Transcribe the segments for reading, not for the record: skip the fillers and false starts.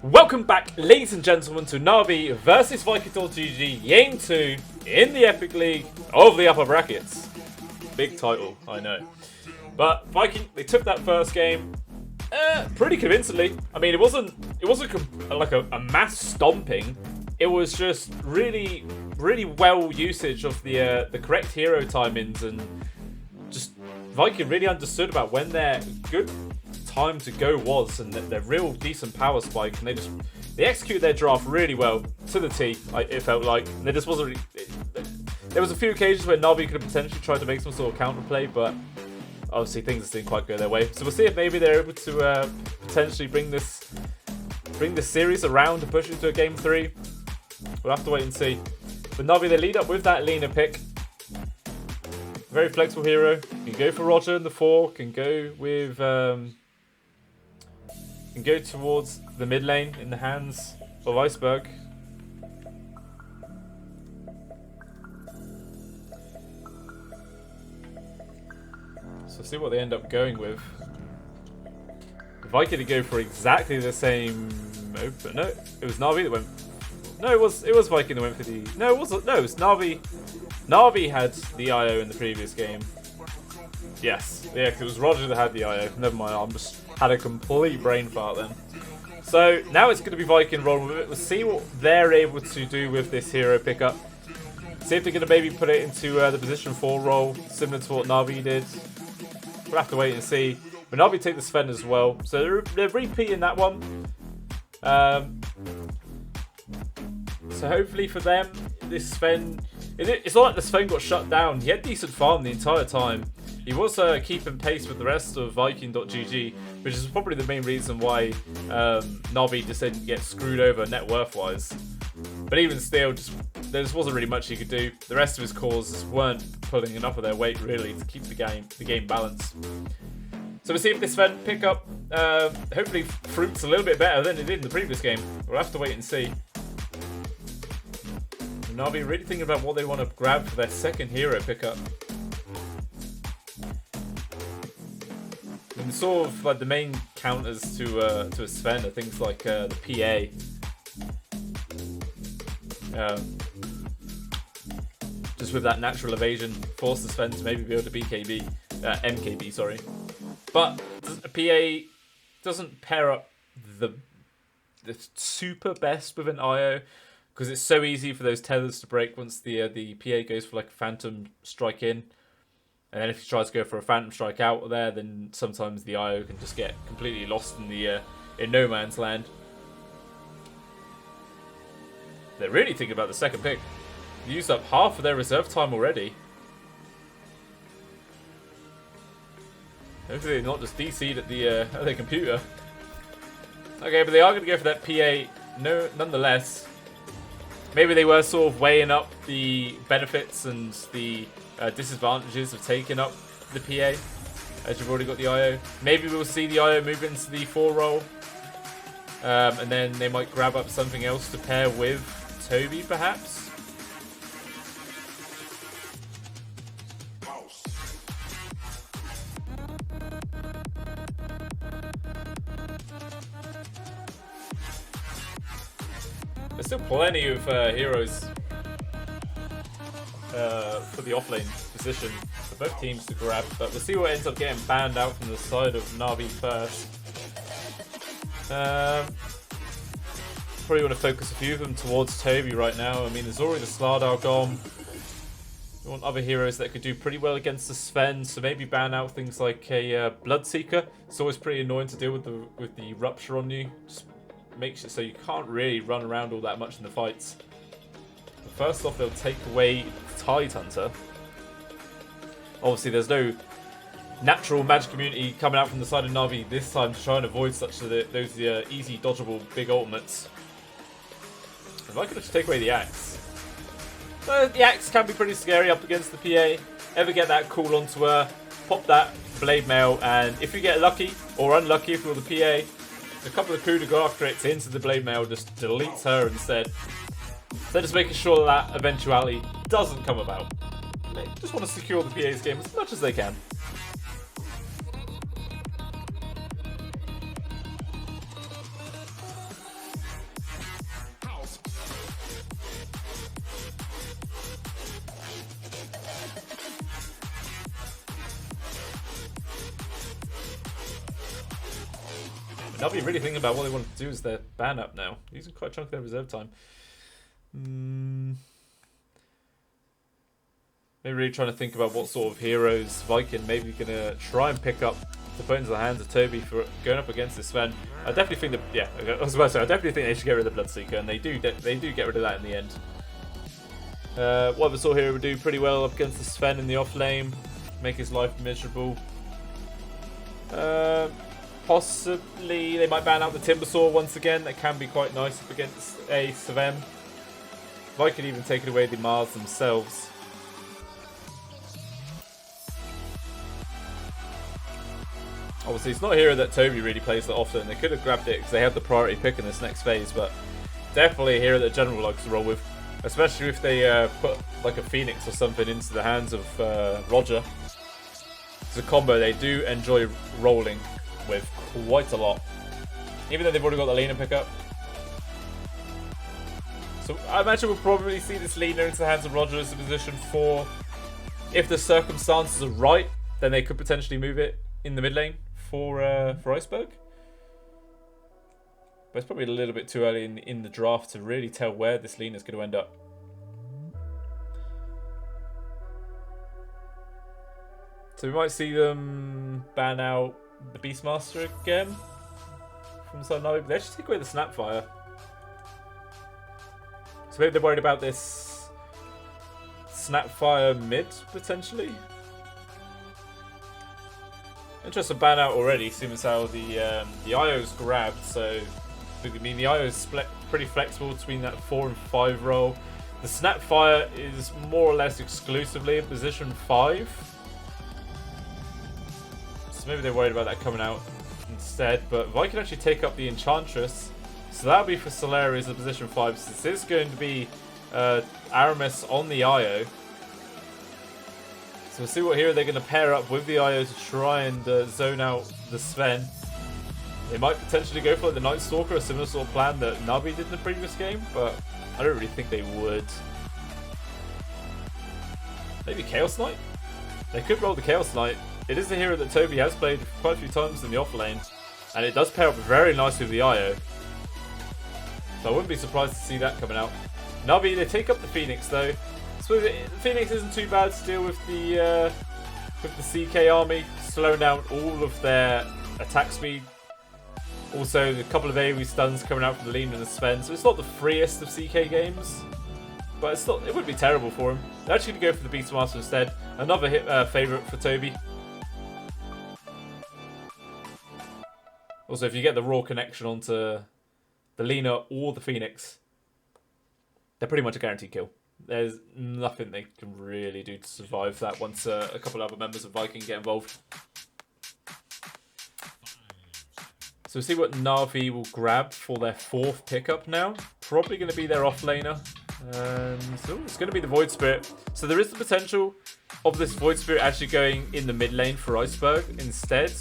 Welcome back, ladies and gentlemen, to Na'Vi versus Viking.gg Game 2 in the Epic League of the upper brackets. Big title, I know. But Viking, they took that first game pretty convincingly. I mean, it wasn't like a mass stomping. It was just really well usage of the correct hero timings, and just Viking really understood about when their good time to go was, and their real decent power spike, and they executed their draft really well to the T. It felt like there just wasn't really, there was a few occasions where Na'Vi could have potentially tried to make some sort of counterplay, but obviously things just didn't quite go their way. So we'll see if maybe they're able to potentially bring this series around and push into a game 3. We'll have to wait and see. But Na'Vi, they lead up with that Lina pick. Very flexible hero. Can go for Roger in the 4. Can go with can go towards the mid lane in the hands of Iceberg. So see what they end up going with. Viking to go for exactly the same open. No, it was Na'Vi that went. No, it was Viking that went for the. No, it wasn't. No, it was Na'Vi. Na'Vi had the IO in the previous game. Yes, yeah, it was Roger that had the IO. Never mind, I just had a complete brain fart then. So now it's going to be Viking rolling with it. We'll see what they're able to do with this hero pickup. See if they're going to maybe put it into the position 4 role, similar to what Na'Vi did. We'll have to wait and see. But Na'Vi take the Sven as well, so they're repeating that one. So hopefully for them, this Sven, it's not like the Sven got shut down. He had decent farm the entire time. He was keeping pace with the rest of Viking.gg, which is probably the main reason why Na'Vi just didn't get screwed over net worth wise. But even still, there just wasn't really much he could do. The rest of his cores weren't pulling enough of their weight really to keep the game balanced. So we'll see if this Sven pickup hopefully fruits a little bit better than it did in the previous game. We'll have to wait and see. Na'Vi really thinking about what they want to grab for their second hero pickup. And sort of like the main counters to a Sven are things like the PA. Just with that natural evasion, force the Sven to maybe be able to BKB, MKB, sorry. But a PA doesn't pair up the super best with an IO, because it's so easy for those tethers to break once the PA goes for like a Phantom Strike in. And then if he tries to go for a Phantom Strike out there, then sometimes the IO can just get completely lost in no man's land. They're really thinking about the second pick. They used up half of their reserve time already. Hopefully they're not just DC'd at their computer. Okay, but they are going to go for that PA nonetheless. Maybe they were sort of weighing up the benefits and the disadvantages of taking up the PA, as you've already got the IO. Maybe we'll see the IO move into the 4 role, and then they might grab up something else to pair with Toby, perhaps. There's still plenty of heroes for the offlane position for both teams to grab, but we'll see what ends up getting banned out from the side of Na'Vi first. Probably want to focus a few of them towards Toby right now. I mean, there's already the Slardar gone. We want other heroes that could do pretty well against the Sven, so maybe ban out things like a Bloodseeker. It's always pretty annoying to deal with the Rupture on you. Just makes it so you can't really run around all that much in the fights. But first off, they'll take away Tidehunter. Obviously, there's no natural magic community coming out from the side of Na'Vi this time to try and avoid those easy dodgeable big ultimates. If I could just take away the Axe. So the Axe can be pretty scary up against the PA. Ever get that cool onto her, pop that Blade Mail, and if you get lucky, or unlucky if you're the PA, a couple of coup de grace crits into the Blade Mail just deletes her instead. So just making sure that eventuality doesn't come about. They just want to secure the PA's game as much as they can. Na'Vi really thinking about what they want to do as their ban up now. Using quite a chunk of their reserve time. Maybe really trying to think about what sort of heroes Viking maybe going to try and pick up to put into the hands of Toby for going up against this Sven. I definitely think that, yeah, I was about to say, I definitely think they should get rid of the Bloodseeker, and they do get rid of that in the end. What other sort of hero would do pretty well up against the Sven in the off lane, make his life miserable. Possibly they might ban out the Timbersaw once again. That can be quite nice up against a Sven. I could even take it away the Mars themselves. Obviously, it's not a hero that Toby really plays that often. They could have grabbed it because they have the priority pick in this next phase, but definitely a hero that General likes to roll with, especially if they put like a Phoenix or something into the hands of Roger. It's a combo they do enjoy rolling with quite a lot, even though they've already got the Lina pickup. So I imagine we'll probably see this Lina into the hands of Roger as a position 4. If the circumstances are right, then they could potentially move it in the mid lane for Iceberg. But it's probably a little bit too early in the draft to really tell where this Lina is going to end up. So we might see them ban out the Beastmaster again from Sun Na'Vi, but they actually take away the Snapfire. So maybe they're worried about this Snapfire mid, potentially. Interesting ban out already, seeing as how the IO's grabbed, so I mean the IO's pretty flexible between that 4 and 5 role. The Snapfire is more or less exclusively in position 5. So maybe they're worried about that coming out instead, but Vi can actually take up the Enchantress, so that'll be for Solari as a position 5, since this is going to be Aramis on the IO. So we'll see what hero they're going to pair up with the IO to try and zone out the Sven. They might potentially go for like the Night Stalker, a similar sort of plan that Na'Vi did in the previous game, but I don't really think they would. Maybe Chaos Knight? They could roll the Chaos Knight. It is a hero that Toby has played quite a few times in the off lane, and it does pair up very nicely with the IO. So I wouldn't be surprised to see that coming out. Na'Vi, they take up the Phoenix though. So the Phoenix isn't too bad to deal with the CK army, slowing down all of their attack speed. Also, a couple of AoE stuns coming out from the Lina and the Sven, so it's not the freest of CK games, but it's not, it wouldn't be terrible for him. They're actually going to go for the Beastmaster instead. Another favourite for Toby. Also, if you get the raw connection onto the Lina or the Phoenix, they're pretty much a guaranteed kill. There's nothing they can really do to survive that once a couple other members of Viking get involved. So we'll see what Na'Vi will grab for their 4th pickup now. Probably going to be their offlaner. So it's going to be the Void Spirit. So there is the potential of this Void Spirit actually going in the mid lane for Iceberg instead.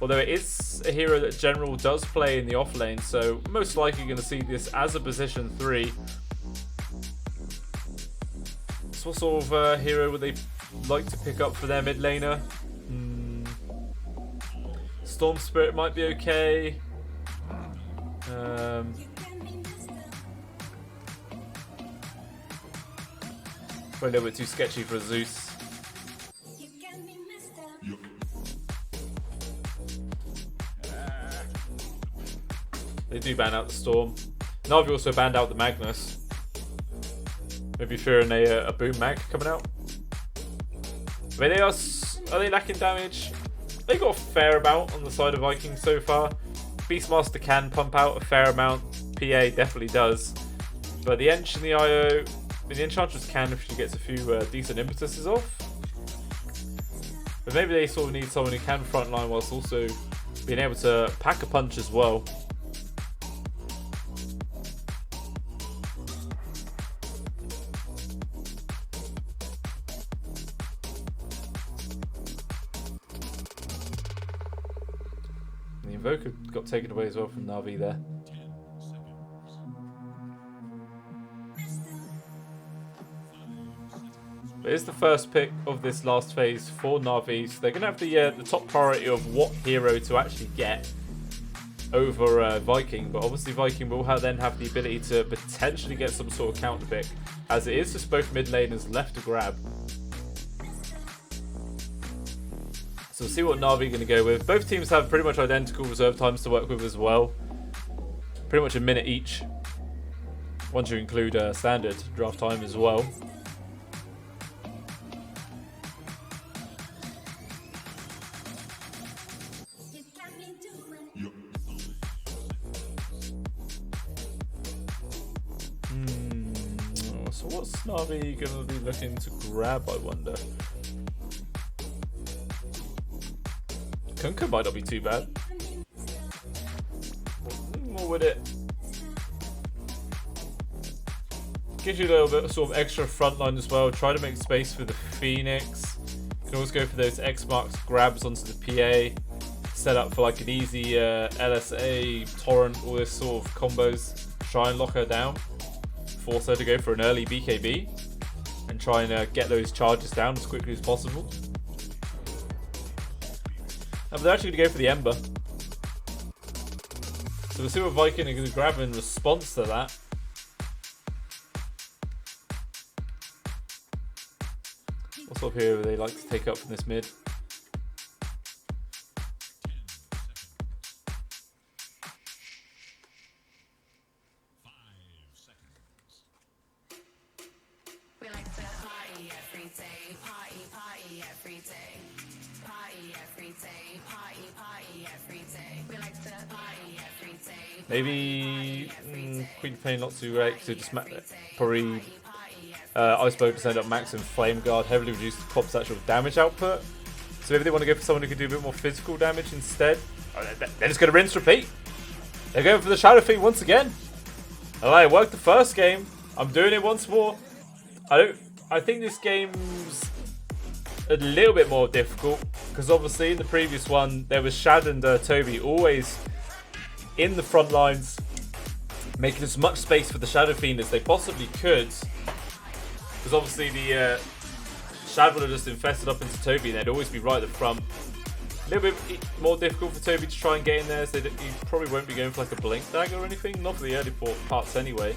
Although it is a hero that General does play in the off lane, so most likely going to see this as a position 3. So what sort of hero would they like to pick up for their mid laner? Storm Spirit might be okay. Probably a little bit too sketchy for Zeus. They do ban out the Storm. Na'Vi also banned out the Magnus. Maybe fearing a Boom Mag coming out. I mean, are they lacking damage? They got a fair amount on the side of Vikings so far. Beastmaster can pump out a fair amount. PA definitely does. But the Ench and the IO, the Enchantress can if she gets a few decent impetuses off. But maybe they sort of need someone who can frontline whilst also being able to pack a punch as well. Invoker got taken away as well from Na'Vi there. But it's the first pick of this last phase for Na'Vi, so they're going to have the top priority of what hero to actually get. over Viking, but obviously Viking will then have the ability to potentially get some sort of counter pick, as it is just both mid laners left to grab. So we'll see what Na'Vi going to go with. Both teams have pretty much identical reserve times to work with as well. Pretty much a minute each, once you include standard draft time as well. So what's Na'Vi going to be looking to grab, I wonder? Kunkka might not be too bad. What would it? Gives you a little bit of sort of extra frontline as well. Try to make space for the Phoenix. You can always go for those X marks grabs onto the PA. Set up for like an easy LSA, torrent, all this sort of combos. Try and lock her down. Force her to go for an early BKB. And try and get those charges down as quickly as possible. But they're actually going to go for the Ember. So we'll see what Viking are going to grab in response to that. What sort of hero would they like to take up from this mid? Maybe Queen Pain not too great, so just probably Iceberg to end up maxing Flame Guard, heavily reduce the Pop's actual damage output. So maybe they want to go for someone who can do a bit more physical damage instead. They're just going to rinse repeat. They're going for the Shadow Fiend once again. Alright, it worked the first game. I'm doing it once more. I think this game's a little bit more difficult because obviously in the previous one there was Shad and Toby always in the front lines, making as much space for the Shadow Fiend as they possibly could. Because obviously the Shad would have just infested up into Toby and they'd always be right at the front. A little bit more difficult for Toby to try and get in there, so he probably won't be going for like a Blink Dagger or anything. Not for the early parts anyway.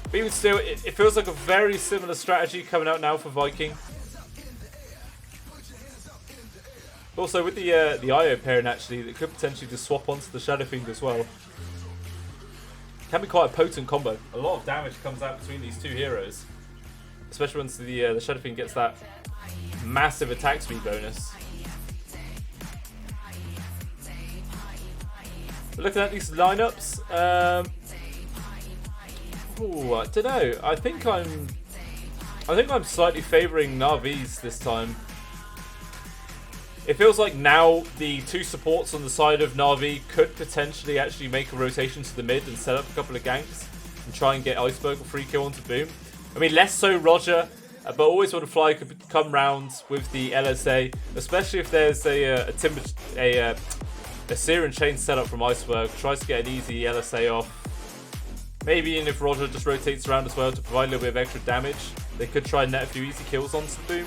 But even still, it feels like a very similar strategy coming out now for Viking. Also, with the IO pairing, actually, that could potentially just swap onto the Shadow Fiend as well. Can be quite a potent combo. A lot of damage comes out between these two heroes, especially once the Shadow Fiend gets that massive attack speed bonus. But looking at these lineups, I don't know. I think I'm slightly favouring Na'Vi's this time. It feels like now the two supports on the side of Na'Vi could potentially actually make a rotation to the mid and set up a couple of ganks and try and get Iceberg a free kill onto Boom. I mean, less so Roger, but Always Want to Fly could come round with the LSA, especially if there's a Searing Chain set up from Iceberg. Tries to get an easy LSA off. Maybe even if Roger just rotates around as well to provide a little bit of extra damage, they could try and net a few easy kills onto Boom.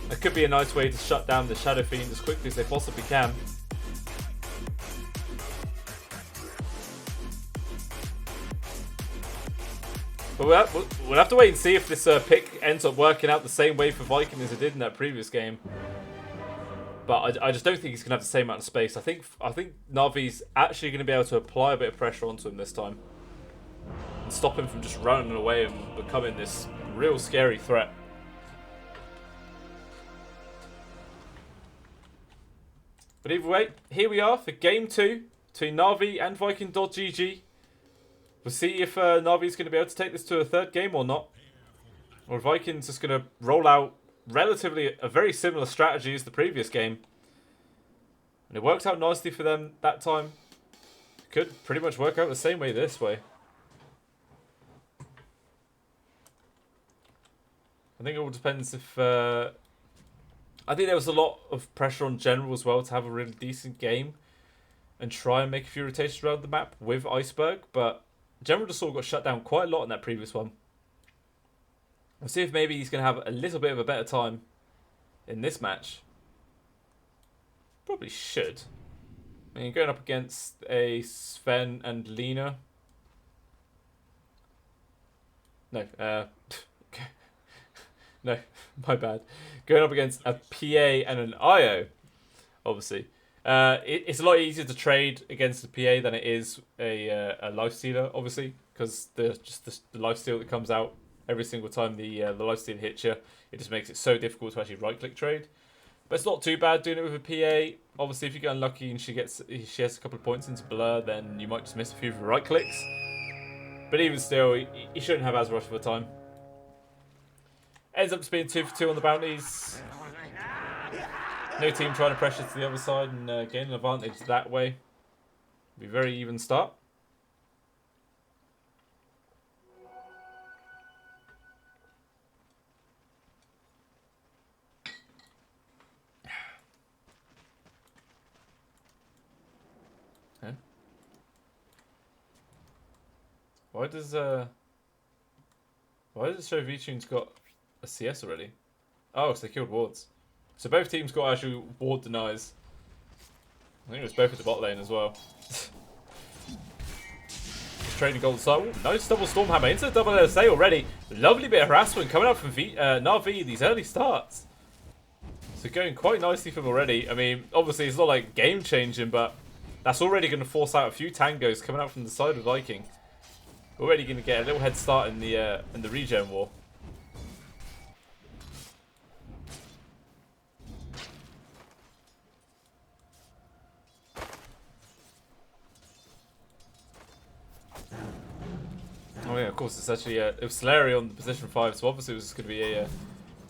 That could be a nice way to shut down the Shadow Fiend as quickly as they possibly can. But we'll have to wait and see if this pick ends up working out the same way for Viking as it did in that previous game. But I just don't think he's going to have the same amount of space. I think Na'Vi's actually going to be able to apply a bit of pressure onto him this time. And stop him from just running away and becoming this real scary threat. But either way, here we are for Game 2 between Na'Vi and Viking.gg. We'll see if Na'Vi's going to be able to take this to a third game or not. Or Viking's just going to roll out relatively a very similar strategy as the previous game. And it worked out nicely for them that time. Could pretty much work out the same way this way. I think it all depends if... I think there was a lot of pressure on General as well to have a really decent game and try and make a few rotations around the map with Iceberg, but General just sort of got shut down quite a lot in that previous one. We'll see if maybe he's going to have a little bit of a better time in this match. Probably should. I mean, going up against a Sven and Lena. No, no, my bad. Going up against a PA and an IO, obviously. It's a lot easier to trade against a PA than it is a lifestealer, obviously, because the lifesteal that comes out every single time the lifesteal hits you, it just makes it so difficult to actually right-click trade. But it's not too bad doing it with a PA. Obviously, if you get unlucky and she has a couple of points into Blur, then you might just miss a few of the right clicks. But even still, he shouldn't have as rush of a time. Ends up just being 2 for 2 on the bounties. No team trying to pressure to the other side and gain an advantage that way. Be a very even start. Huh? Why does it show V-Tune's got a CS already? Oh, because they killed wards. So both teams got actual ward denies. I think it was both at the bot lane as well. Trading gold side. Nice double Stormhammer into the double LSA already. Lovely bit of harassment coming up from Na'Vi these early starts. So going quite nicely for them already. I mean, obviously it's not like game changing, but that's already going to force out a few tangos coming out from the side of Viking. Already going to get a little head start in the regen war. Oh yeah, of course, it's actually it was Solari on the position 5, so obviously it was going to be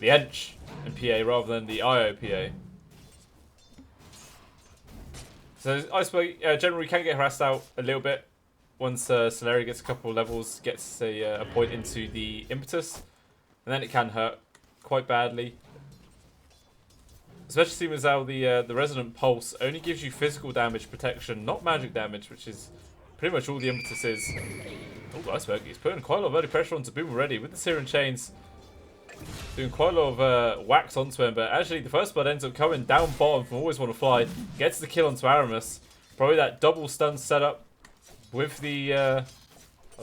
the Ench and PA rather than the IO PA. So Iceberg generally can get harassed out a little bit once Solari gets a couple of levels, gets a point into the Impetus, and then it can hurt quite badly. Especially seeing as how the Resonant Pulse only gives you physical damage protection, not magic damage, which is pretty much all the Impetus is. Oh, Iceberg, he's putting quite a lot of early pressure onto Boom already with the Searing Chains. Doing quite a lot of whacks onto him, but actually the first blood ends up coming down bottom from Always Want to Fly. Gets the kill onto Aramis. Probably that double stun setup with the...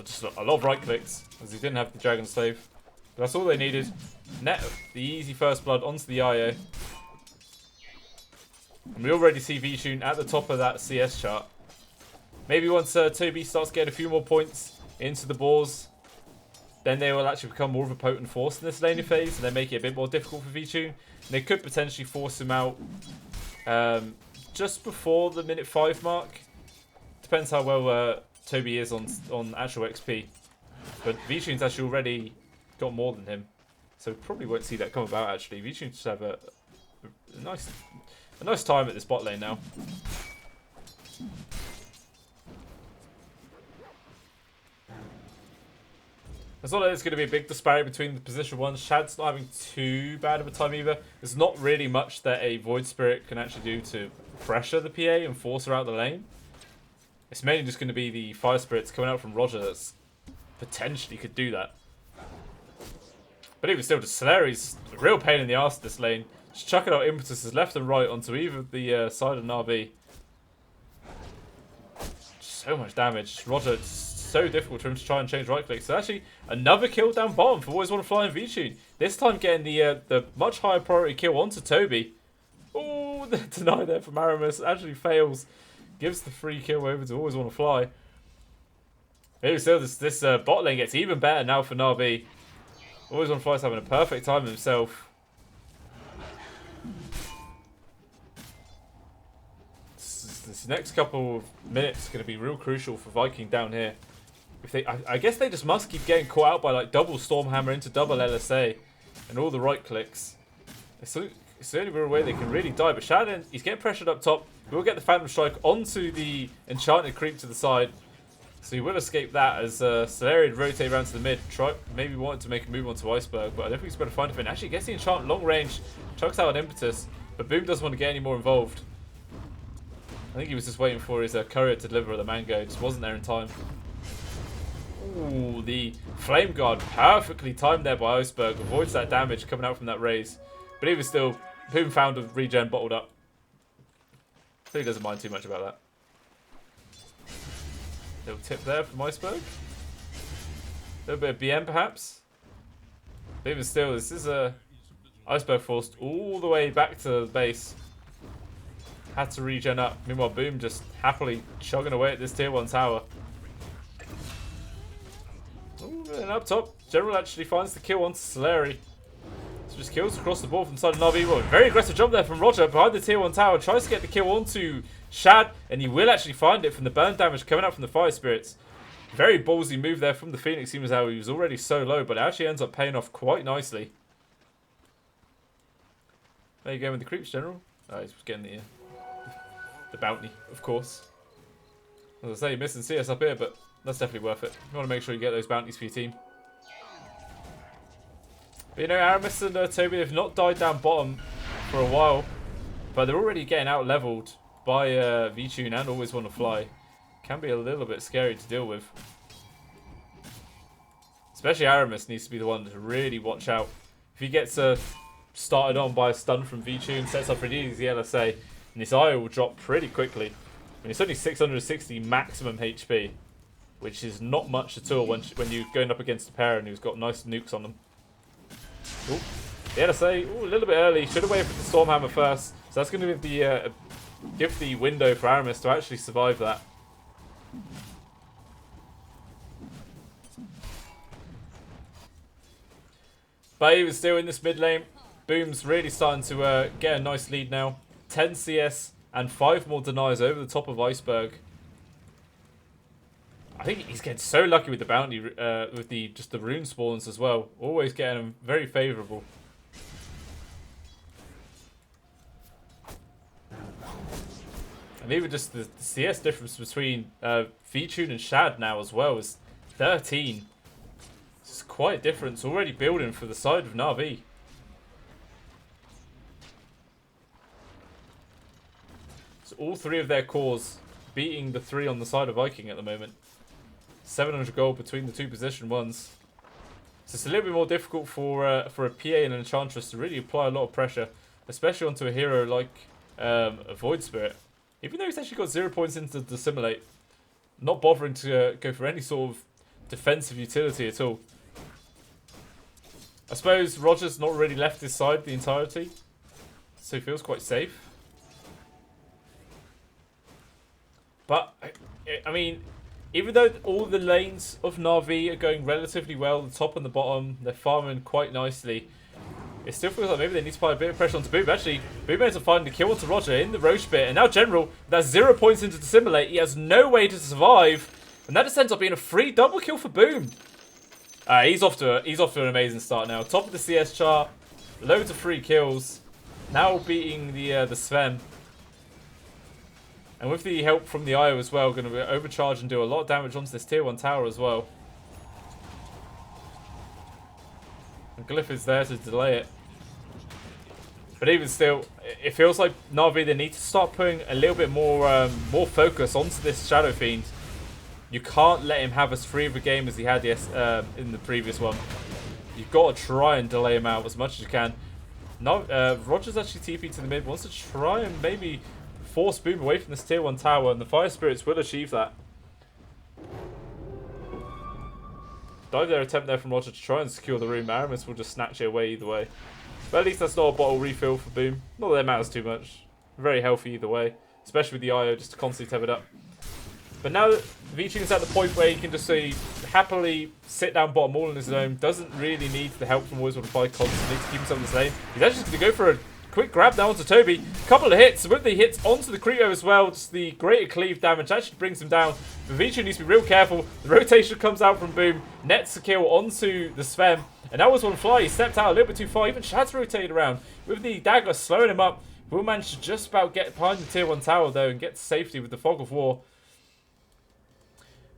just a lot of right clicks, as he didn't have the Dragon Slave. But that's all they needed. Net the easy first blood onto the IO. And we already see V-Tune at the top of that CS chart. Maybe once Toby starts getting a few more points into the boars, then they will actually become more of a potent force in this laning phase, and they make it a bit more difficult for V-Tune. And they could potentially force him out just before the minute 5 mark. Depends how well Toby is on actual XP. But V-Tune's actually already got more than him, so we probably won't see that come about actually. V-Tune just have a nice time at this bot lane now. It's not that there's going to be a big disparity between the position ones. Shad's not having too bad of a time either. There's not really much that a Void Spirit can actually do to pressure the PA and force her out the lane. It's mainly just going to be the Fire Spirits coming out from Roger that's potentially could do that. But even still, just Solari's a real pain in the arse this lane. Just chucking out impetuses left and right onto either the side of Na'Vi. So much damage. Roger, so difficult for him to try and change right click. So actually, another kill down bottom for Always Want to Fly and V-Tune. This time getting the much higher priority kill onto Toby. Oh, the deny there from Aramis. Actually fails. Gives the free kill over to Always Want to Fly. Maybe still, this bot lane gets even better now for Na'Vi. Always Want to Fly's having a perfect time himself. This next couple of minutes is going to be real crucial for Viking down here. If they, I guess they just must keep getting caught out by like double Stormhammer into double LSA and all the right clicks. It's the only real way they can really die. But Shadow, he's getting pressured up top. He will get the Phantom Strike onto the Enchanted creep to the side. So he will escape that as Solari rotate around to the mid. Maybe wanted to make a move onto Iceberg, but I don't think he's going to find it. Actually gets the Enchant long range, chucks out an Impetus, but Boom doesn't want to get any more involved. I think he was just waiting for his courier to deliver the Mango. Just wasn't there in time. Ooh, the Flame Guard perfectly timed there by Iceberg. Avoids that damage coming out from that raise. But even still, Boom found a regen bottled up. So he doesn't mind too much about that. Little tip there from Iceberg. A little bit of BM perhaps. But even still, this is a Iceberg forced all the way back to the base. Had to regen up. Meanwhile, Boom just happily chugging away at this tier 1 tower. Ooh, and up top, General actually finds the kill on Slurry. So just kills across the board from the side of Na'Vi. Well, very aggressive jump there from Roger behind the tier 1 tower. Tries to get the kill onto Shad, and he will actually find it from the burn damage coming out from the Fire Spirits. Very ballsy move there from the Phoenix, seeing as how he was already so low, but it actually ends up paying off quite nicely. There you go with the creeps, General. Oh, he's getting the bounty, of course. As I say, you're missing CS up here, but that's definitely worth it. You want to make sure you get those bounties for your team. But you know, Aramis and Toby have not died down bottom for a while, but they're already getting out-leveled by VTune and Always Want to Fly. Can be a little bit scary to deal with. Especially Aramis needs to be the one to really watch out. If he gets started on by a stun from VTune, sets up for an easy LSA, and his IO will drop pretty quickly. And it's only 660 maximum HP, which is not much at all when you're going up against a Perrin who's got nice nukes on them. Ooh, the LSA, ooh, a little bit early. Should have waited for the Stormhammer first. So that's going to give the window for Aramis to actually survive that. But even still in this mid lane, Boom's really starting to get a nice lead now. 10 CS and 5 more denies over the top of Iceberg. I think he's getting so lucky with the bounty, with just the rune spawns as well. Always getting them very favourable. And even just the CS difference between VTune and Shad now as well is 13. It's quite a difference already building for the side of Na'Vi. So all 3 of their cores beating the 3 on the side of Viking at the moment. 700 gold between the 2 position ones. So it's a little bit more difficult for a PA and an Enchantress to really apply a lot of pressure, especially onto a hero like a Void Spirit. Even though he's actually got 0 points into Dissimulate, not bothering to go for any sort of defensive utility at all. I suppose Roger's not really left his side the entirety, so he feels quite safe. But, I mean, even though all the lanes of Na'Vi are going relatively well, the top and the bottom, they're farming quite nicely. It still feels like maybe they need to apply a bit of pressure onto Boom. Actually, Boom ends up finding the kill onto Roger in the Roche bit. And now General, that's 0 points into Dissimulate. He has no way to survive. And that just ends up being a free double kill for Boom. He's off to an amazing start now. Top of the CS chart. Loads of free kills. Now beating the Sven. And with the help from the IO as well, going to overcharge and do a lot of damage onto this tier 1 tower as well. And Glyph is there to delay it. But even still, it feels like Na'Vi, they need to start putting a little bit more focus onto this Shadow Fiend. You can't let him have as free of a game as he had in the previous one. You've got to try and delay him out as much as you can. Roger's actually TP to the mid, wants to try and maybe force Boom away from this tier 1 tower, and the Fire Spirits will achieve that. Dive their attempt there from Roger to try and secure the room. Aramis will just snatch it away either way. But at least that's not a bottle refill for Boom. Not that it matters too much. Very healthy either way. Especially with the IO just to constantly tether it up. But now that VTune's at the point where he can just happily sit down bottom all on his own, doesn't really need the help from Always Want to Fly constantly to keep himself in this lane. He's actually just going to go for a quick grab now onto Toby. Couple of hits. With the hits onto the Creto as well, just the greater cleave damage actually brings him down. But VTune needs to be real careful. The rotation comes out from Boom. Nets a kill onto the Sven. And that was one fly. He stepped out a little bit too far. Even Shad's rotated around. With the dagger slowing him up. Will manage to just about get behind the tier 1 tower though and get to safety with the Fog of War.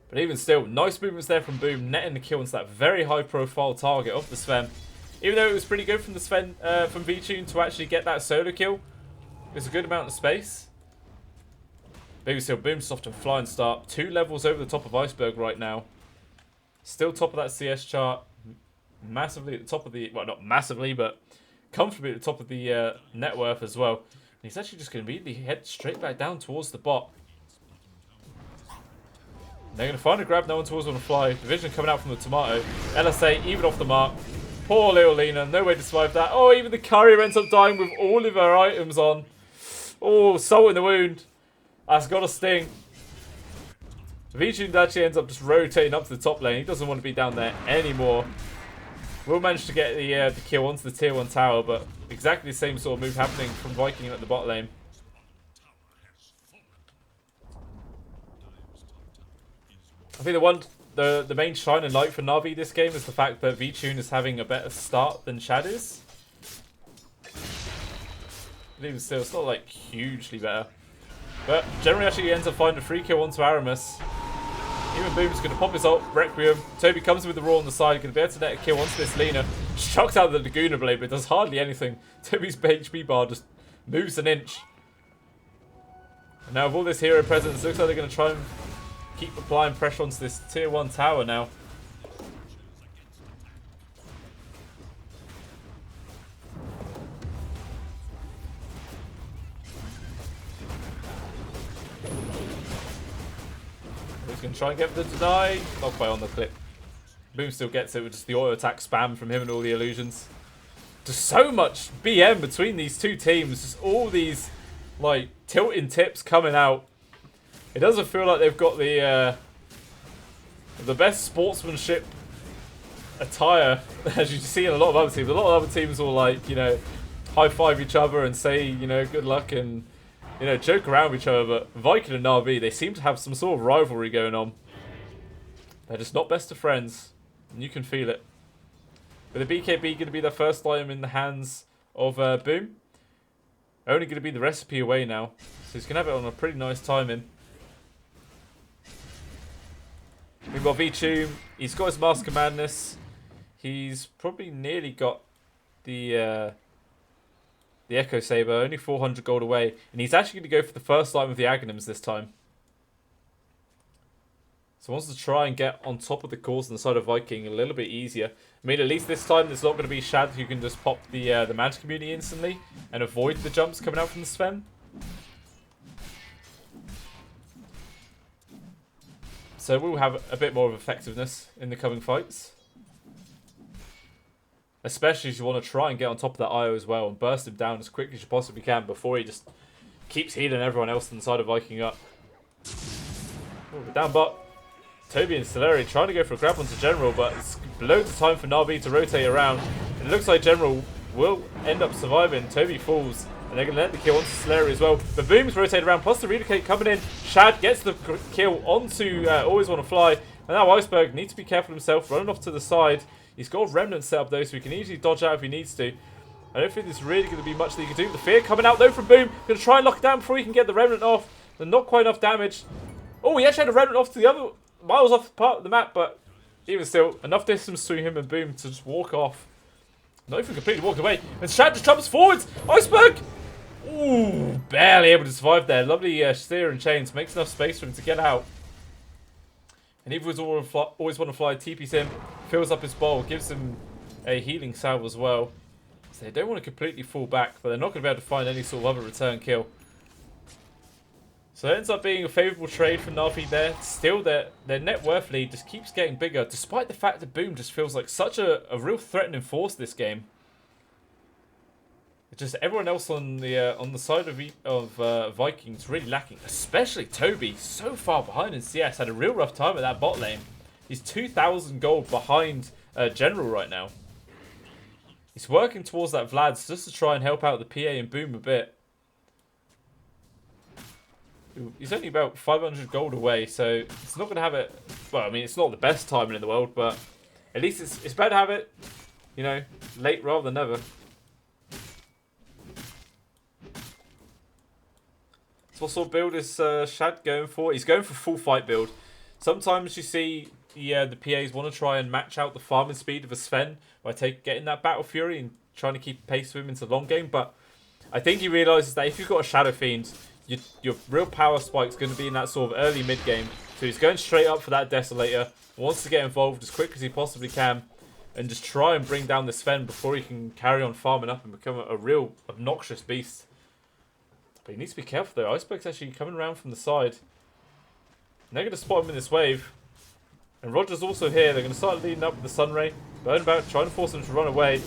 But even still, nice movements there from Boom, netting the kill into that very high profile target of the Sven. Even though it was pretty good from the Sven, from VTune to actually get that solo kill, it's a good amount of space. But even still, Boom's off to a flying start. 2 levels over the top of Iceberg right now. Still top of that CS chart. Massively at the top of the, well, not massively, but comfortably at the top of the net worth as well. And he's actually just going to immediately head straight back down towards the bot. They're going to find a grab. No one towards on the fly. Division coming out from the tomato. LSA even off the mark. Poor little Lina. No way to survive that. Oh, even the courier ends up dying with all of her items on. Oh, salt in the wound. That's got to sting. Vichun actually ends up just rotating up to the top lane. He doesn't want to be down there anymore. Will manage to get the kill onto the tier 1 tower, but exactly the same sort of move happening from Viking at the bot lane. I think the main shining light for Na'Vi this game is the fact that Vichun is having a better start than Shad is. But even still, it's not like hugely better. But generally actually ends up finding a free kill onto Aramis. Even Boom's going to pop his ult, Requiem. Toby comes with the Raw on the side, going to be able to net a kill onto this Lina. Chucks out the Laguna Blade, but does hardly anything. Toby's HP bar just moves an inch. And now with all this hero presence, it looks like they're going to try and keep applying pressure onto this tier 1 tower now. He's going to try and get the deny. Not quite on the clip. Boom still gets it with just the auto attack spam from him and all the illusions. Just so much BM between these two teams. Just all these like tilting tips coming out. It doesn't feel like they've got the best sportsmanship attire as you see in a lot of other teams. A lot of other teams will like, you know, high five each other and say, you know, good luck and, you know, joke around with each other. But Viking and Na'Vi, they seem to have some sort of rivalry going on. They're just not best of friends, and you can feel it. But the BKB going to be their first item in the hands of Boom. Only going to be the recipe away now, so he's going to have it on a pretty nice timing. We've got Vichun. He's got his Mask of Madness. He's probably nearly got the Echo Saber. Only 400 gold away. And he's actually going to go for the first line with the Aghanims this time. So he wants to try and get on top of the course on the side of Viking a little bit easier. I mean, at least this time there's not going to be Shad who can just pop the magic immunity instantly and avoid the jumps coming out from the Sven. So we'll have a bit more of effectiveness in the coming fights. Especially if you want to try and get on top of that IO as well and burst him down as quickly as you possibly can before he just keeps healing everyone else on the side of Viking up. Ooh, down bot. Toby and Celeri trying to go for a grab onto General, but it's loads of time for Na'Vi to rotate around. It looks like General will end up surviving. Toby falls. And they're going to let the kill onto Celeri as well. But Boom's rotated around, plus the relocate coming in. Shad gets the kill onto Always Want to Fly. And now Iceberg needs to be careful himself, running off to the side. He's got a Remnant set up though, so he can easily dodge out if he needs to. I don't think there's really going to be much that he can do. The fear coming out though from Boom. Going to try and lock it down before he can get the Remnant off. But not quite enough damage. Oh, he actually had a Remnant off to the other, miles off the part of the map, but even still, enough distance between him and Boom to just walk off. Not even completely walked away. And Shad just jumps forwards. Iceberg! Ooh, barely able to survive there. Lovely steer and chains. Makes enough space for him to get out. And even with Always Want to Fly, TP's him, fills up his bowl, gives him a healing salve as well. So they don't want to completely fall back, but they're not going to be able to find any sort of other return kill. So it ends up being a favourable trade for Na'Vi there. Still, their net worth lead just keeps getting bigger, despite the fact that Boom just feels like such a real threatening force this game. Just everyone else on the side of Vikings really lacking, especially Toby, so far behind in CS. Had a real rough time at that bot lane. He's 2,000 gold behind General right now. He's working towards that Vlad's just to try and help out the PA and Boom a bit. He's only about 500 gold away, so it's not going to have it. Well, I mean, it's not the best timing in the world, but at least it's better to have it, you know, late rather than never. So what sort of build is Shad going for? He's going for full fight build. Sometimes you see the PAs want to try and match out the farming speed of a Sven by getting that Battle Fury and trying to keep pace with him into the long game. But I think he realises that if you've got a Shadow Fiend, your real power spike's going to be in that sort of early mid game. So he's going straight up for that Desolator. Wants to get involved as quick as he possibly can and just try and bring down the Sven before he can carry on farming up and become a real obnoxious beast. But he needs to be careful though. Iceberg's actually coming around from the side. they're going to spot him in this wave. And Roger's also here. They're going to start leading up with the Sunray. Burnbout trying to force him to run away.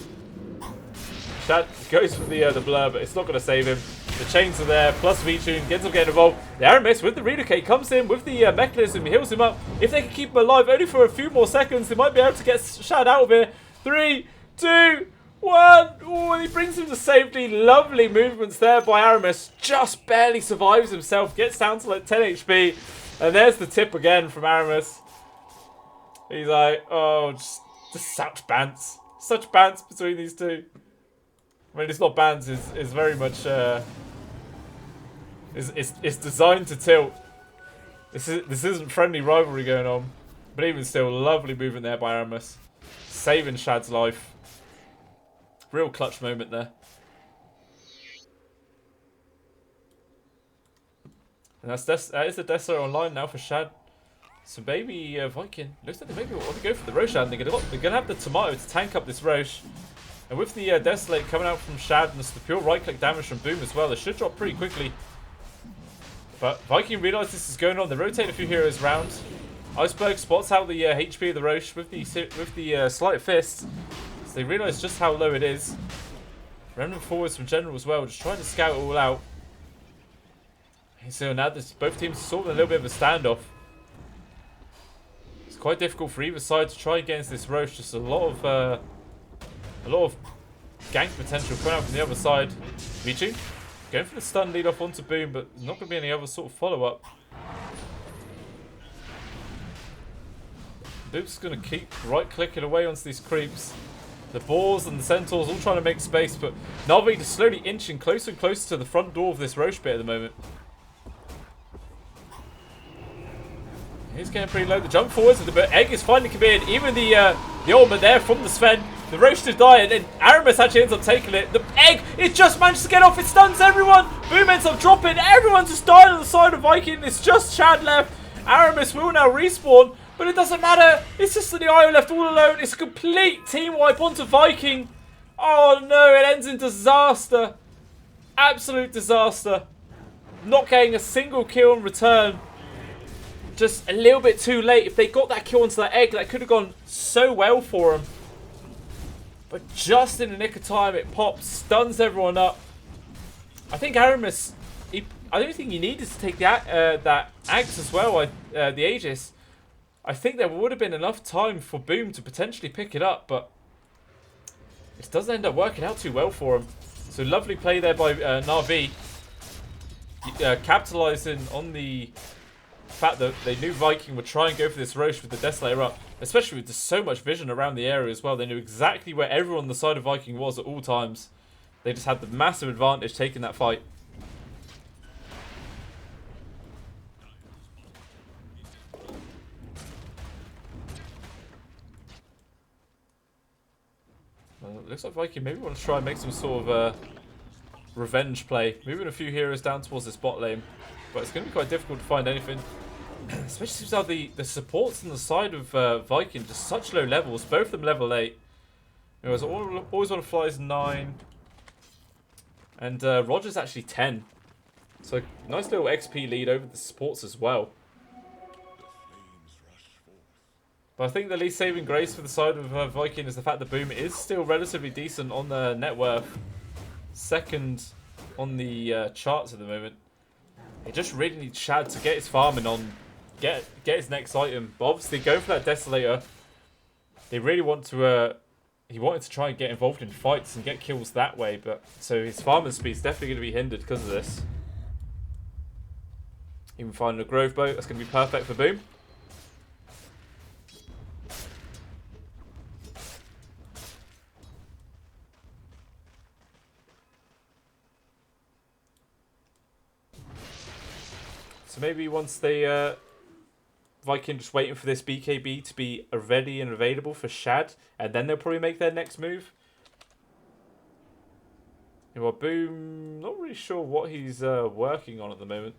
Shad goes for the blur, but it's not going to save him. The chains are there, plus V-Tune, Genzel getting involved. The Aramis with the relocate comes in with the mechanism, heals him up. If they can keep him alive only for a few more seconds, they might be able to get Shad out of here. 3, 2, 1. Oh, and he brings him to safety. Lovely movements there by Aramis. Just barely survives himself, gets down to like 10 HP. And there's the tip again from Aramis. He's like, oh, just such bants. Such bants between these two. I mean, it's not bans, it's very much, it's designed to tilt. This isn't friendly rivalry going on. But even still, lovely movement there by Aramis. Saving Shad's life. Real clutch moment there. And that is the Death online now for Shad. So maybe Viking, looks like they maybe want to go for the Roshan. They're going to have the Tomato to tank up this Rosh. And with the Desolate coming out from Shad and the pure right-click damage from Boom as well, they should drop pretty quickly. But Viking realise this is going on. They rotate a few heroes around. Iceberg spots out the HP of the Rosh with the Sleight Fist. So they realise just how low it is. Remnant forwards from General as well, just trying to scout it all out. And so now both teams are sort of a little bit of a standoff. It's quite difficult for either side to try against this Rosh. Just a lot of gank potential coming out from the other side. Vici going for the stun lead off onto Boom, but not going to be any other sort of follow-up. Boom's going to keep right-clicking away onto these creeps. The Boars and the Centaurs all trying to make space, but Na'Vi just slowly inching closer and closer to the front door of this Rosh bit at the moment. He's getting pretty low. The jump forwards, but Egg is finally committed. Even the ultimate there from the Sven. The Rosh to die, and then Aramis actually ends up taking it. The Egg, it just managed to get off. It stuns everyone. Boom ends up dropping. Everyone's just dying on the side of Viking. It's just Shad left. Aramis will now respawn, but it doesn't matter. It's just the IO left all alone. It's a complete team wipe onto Viking. Oh no, it ends in disaster. Absolute disaster. Not getting a single kill in return. Just a little bit too late. If they got that kill onto that Egg, that could have gone so well for them. But just in the nick of time, it pops, stuns everyone up. I think Aramis, I don't think he needed to take that Axe as well, the Aegis. I think there would have been enough time for Boom to potentially pick it up, but it doesn't end up working out too well for him. So lovely play there by Na'Vi. Capitalising on the fact that they knew Viking would try and go for this Rosh with the Desolator up, especially with just so much vision around the area as well. They knew exactly where everyone on the side of Viking was at all times. They just had the massive advantage taking that fight. Well, it looks like Viking maybe want to try and make some sort of revenge play. Moving a few heroes down towards this bot lane. But it's going to be quite difficult to find anything. Especially since how the supports on the side of Viking just such low levels. Both of them level 8. It was always on flies 9. And Roger's actually 10. So nice little XP lead over the supports as well. But I think the least saving grace for the side of Viking is the fact that Boom is still relatively decent on the net worth. Second on the charts at the moment. He just really needs Shad to get his farming on, get his next item. But obviously, going for that Desolator, they really want to. He wanted to try and get involved in fights and get kills that way, but so his farming speed is definitely going to be hindered because of this. Even finding a Grove Boat, that's going to be perfect for Boom. So maybe once they Viking just waiting for this BKB to be ready and available for Shad, and then they'll probably make their next move. Yeah, well, Boom, not really sure what he's working on at the moment.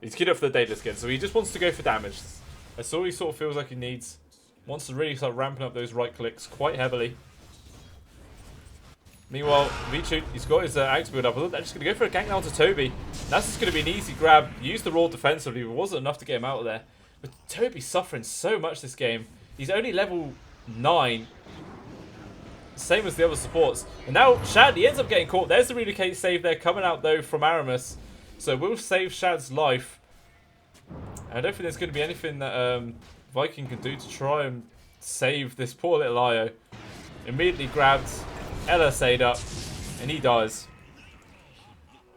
He's geared up for the Daedalus skin, so he just wants to go for damage. That's all he sort of feels like he needs. Wants to really start ramping up those right clicks quite heavily. Meanwhile, Vici, he's got his axe build up. I thought they're just going to go for a gank down to Toby. That's just going to be an easy grab. Use the roll defensively, but it wasn't enough to get him out of there. But Toby's suffering so much this game. He's only level 9. Same as the other supports. And now Shad, he ends up getting caught. There's the relocate save there coming out though from Aramis. So we'll save Shad's life. I don't think there's going to be anything that Viking can do to try and save this poor little Io. Immediately grabbed, LSA'd up, and he dies.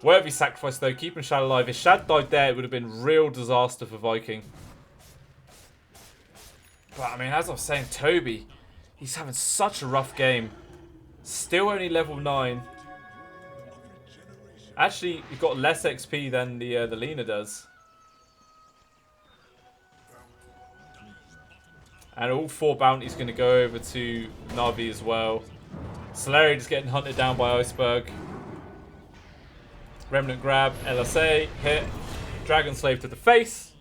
Worthy sacrifice though, keeping Shad alive. If Shad died there, it would have been real disaster for Viking. But I mean, as I was saying, Toby, he's having such a rough game. Still only level 9. Actually, he got less XP than the Lina does. And all 4 bounties going to go over to Na'Vi as well. Solari just getting hunted down by Iceberg. Remnant grab, LSA, hit. Dragon Slave to the face.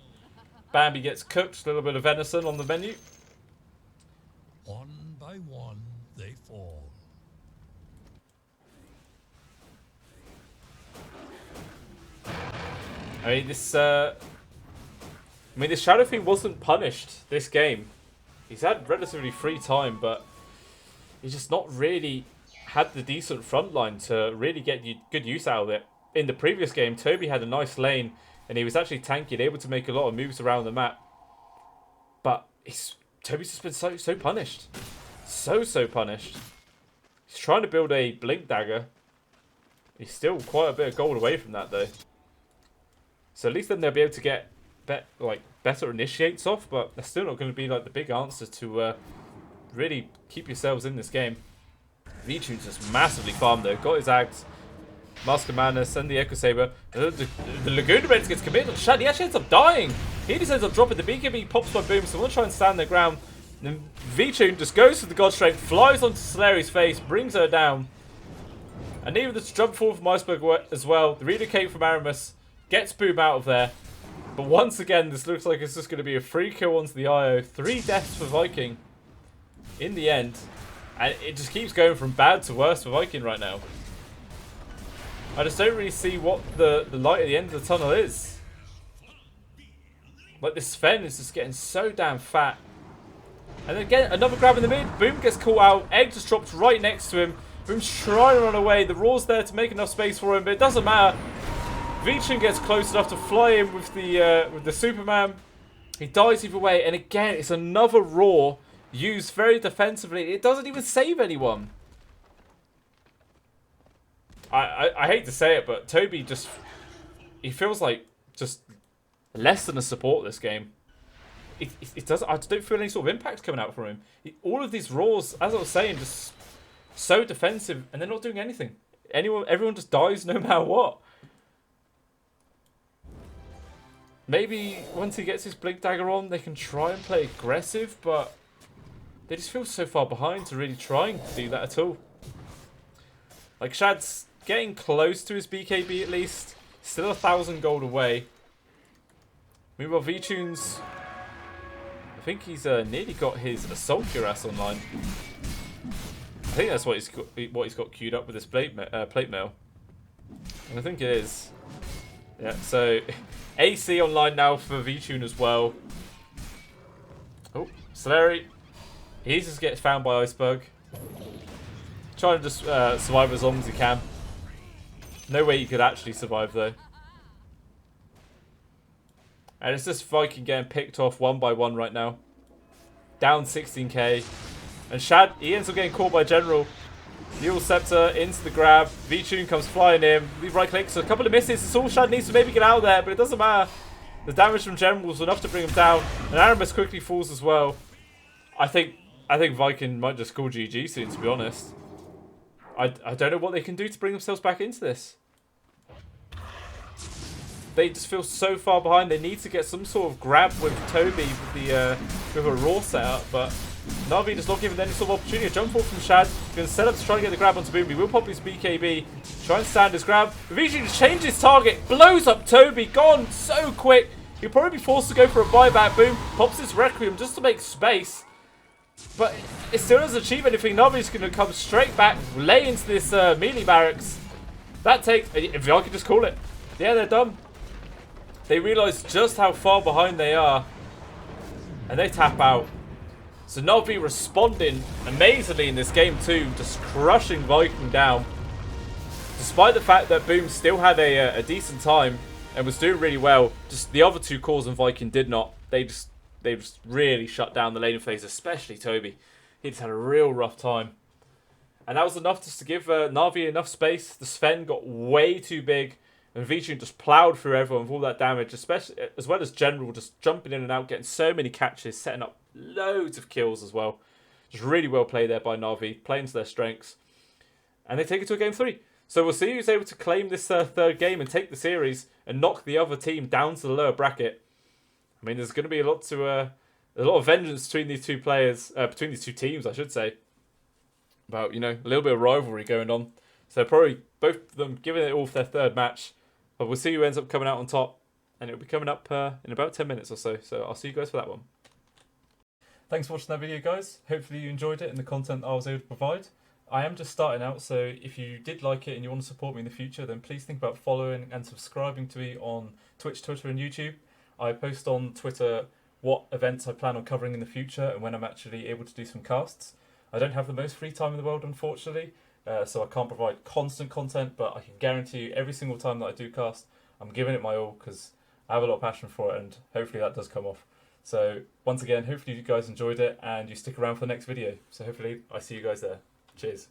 Bambi gets cooked, a little bit of venison on the menu. One by one, they fall. I mean, this Shadow Fiend wasn't punished this game. He's had relatively free time, but he's just not really had the decent front line to really get good use out of it. In the previous game, Toby had a nice lane, and he was actually tanky, able to make a lot of moves around the map. But Toby's just been so punished. So punished. He's trying to build a Blink Dagger. He's still quite a bit of gold away from that, though. So at least then they'll be able to get better initiates off, but they're still not going to be like the big answer to really keep yourselves in this game. Vichune's just massively farmed though. Got his Ags, Mask of Madness, and the Echo Saber. The Laguna Reds gets committed on Shad. He actually ends up dying. He just ends up dropping. The BKB pops by Boom, so we'll try and stand their ground. Then Vichune just goes for the God Strength, flies onto Solari's face, brings her down. And even the jump forward from Iceberg as well. The relocate from Aramis gets Boom out of there. But once again, this looks like it's just going to be a free kill onto the IO. 3 deaths for Viking in the end. And it just keeps going from bad to worse for Viking right now. I just don't really see what the light at the end of the tunnel is. Like, this Sven is just getting so damn fat. And then again, another grab in the mid. Boom gets caught out. Egg just drops right next to him. Boom's trying to run away. The Raw's there to make enough space for him, but it doesn't matter. Vichune gets close enough to fly in with the Superman. He dies either way, and again, it's another Raw used very defensively. It doesn't even save anyone. I hate to say it, but Toby he feels like just less than a support this game. It does. I just don't feel any sort of impact coming out from him. All of these Raws, as I was saying, just so defensive, and they're not doing anything. Everyone just dies no matter what. Maybe once he gets his Blink Dagger on, they can try and play aggressive, but they just feel so far behind to really trying to do that at all. Like, Shad's getting close to his BKB at least. Still 1,000 gold away. Meanwhile, Vichune's... I think he's nearly got his Assault Cuirass online. I think that's what he's got queued up with his plate mail. And I think it is. Yeah, so... AC online now for Vichune as well. Oh, Solari. He just gets found by Iceberg. Trying to just survive as long as he can. No way he could actually survive though. And it's just Viking getting picked off one by one right now. Down 16k. And Shad, he ends up getting caught by General. Dual Scepter into the grab. Vichune comes flying in. Leave right click. So a couple of misses. It's all Shad needs to maybe get out of there, but it doesn't matter. The damage from General was enough to bring him down. And Aramis quickly falls as well. I think Viking might just call GG soon, to be honest. I don't know what they can do to bring themselves back into this. They just feel so far behind. They need to get some sort of grab with Toby with a Raw setup, but Na'Vi just not giving any sort of opportunity. A jump forward from Shad. Going to set up to try and get the grab onto Boom. He will pop his BKB. Try and stand his grab. Vichune just changes his target. Blows up Toby. Gone so quick. He'll probably be forced to go for a buyback. Boom. Pops his Requiem just to make space. But it still doesn't achieve anything. Na'Vi's going to come straight back. Lay into this melee barracks. That takes... If I could just call it. Yeah, they're done. They realise just how far behind they are. And they tap out. So Na'Vi responding amazingly in this game too, just crushing Viking down. Despite the fact that Boom still had a decent time and was doing really well, just the other two cores and Viking did not. They just really shut down the laning phase, especially Toby. He just had a real rough time. And that was enough just to give Na'Vi enough space. The Sven got way too big. And Vision just ploughed through everyone with all that damage, especially as well as General just jumping in and out, getting so many catches, setting up loads of kills as well. Just really well played there by Na'Vi, playing to their strengths. And they take it to a game 3. So we'll see who's able to claim this third game and take the series and knock the other team down to the lower bracket. I mean, there's going to be a lot of vengeance between these two players, between these two teams, I should say. About, you know, a little bit of rivalry going on. So probably both of them giving it all for their third match. But we'll see who ends up coming out on top. And it'll be coming up in about 10 minutes or so. So I'll see you guys for that one. Thanks for watching that video, guys. Hopefully you enjoyed it and the content I was able to provide. I am just starting out, so if you did like it and you want to support me in the future, then please think about following and subscribing to me on Twitch, Twitter and YouTube. I post on Twitter what events I plan on covering in the future and when I'm actually able to do some casts. I don't have the most free time in the world, unfortunately. So I can't provide constant content, but I can guarantee you every single time that I do cast, I'm giving it my all because I have a lot of passion for it and hopefully that does come off. So once again, hopefully you guys enjoyed it and you stick around for the next video. So hopefully I see you guys there. Cheers.